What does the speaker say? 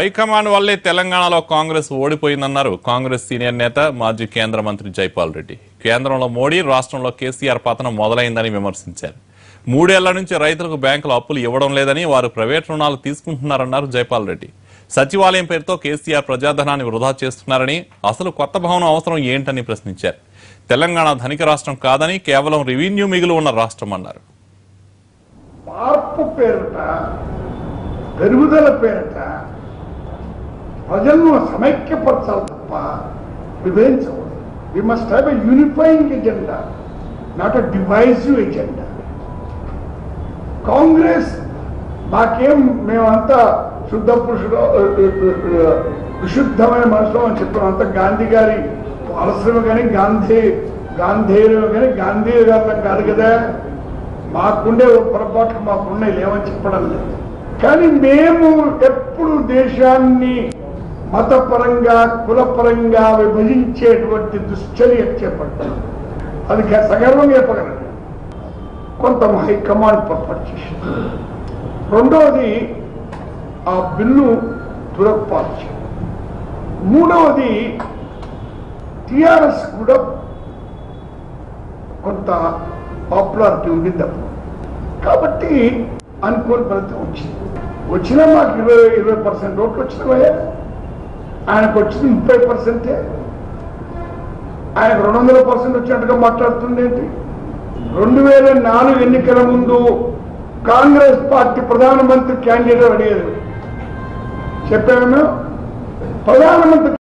High command వల్లే తెలంగాణలో Congress ఓడిపోయిందన్నారు Congress senior నేత మాజీ కేంద్ర మంత్రి జైపాల్ రెడ్డి. కేంద్రంలో మోడీ, రాష్ట్రంలో కేసీఆర్ పతనం మొదలైందని విమర్శించారు. 3 ఏళ్ల నుంచి రైతులకు బ్యాంకులు అప్పులు ఇవ్వడం లేదని, వారు ప్రైవేట్ రుణాలు తీసుకుంటున్నారన్నారు జైపాల్ రెడ్డి. సచివాలయం పేరుతో కేసీఆర్ ప్రజాధనాన్ని వృధా చేస్తున్నారని, అసలు కొత్త భవనం అవసరం ఏంటని ప్రశ్నించారు. తెలంగాణ ధనిక రాష్ట్రం కాదని, కేవలం రెవెన్యూ మిగులు ఉన్న రాష్ట్రం అన్నారు. పెరుగుదల పేరిట ప్రజలను సమైక్యపరచాలి తప్ప విభజించకూడదు. We must have a unifying agenda, not a divisive agenda. Congress మేమంతా శుద్ధ పురుషుడు, విశుద్ధమైన మనుషులు అని చెప్పాం. అంతా గాంధీ గారి వారసులు కానీ గాంధేయులు కానీ గాంధీ గారు కాదు కదా. మాకుండే పొరపాట్లు మాకున్నాయి, లేవని చెప్పడం లేదు. కానీ మేము ఎప్పుడు దేశాన్ని మతపరంగా కులపరంగా విభజించేటువంటి దుశ్చర్య చేపట్టాం. అది సగర్వంగా చెప్పగలను. కొంత హైకమాండ్ పొరపాటు చేసింది. రెండవది ఆ బిల్లు దురపార్చి. మూడవది టిఆర్ఎస్ కూడా కొంత పాపులారిటీ ఉండింది అప్పుడు. కాబట్టి అనుకోని ఫలితం వచ్చినా మాకు 20% ఓట్లు వచ్చినవే. ఆయనకు వచ్చింది 30%. ఆయనకు 200% వచ్చినట్టుగా మాట్లాడుతుండేంటి? 2004 ఎన్నికల ముందు కాంగ్రెస్ పార్టీ ప్రధానమంత్రి క్యాండిడేట్ అడిగేది. చెప్పాము ప్రధానమంత్రి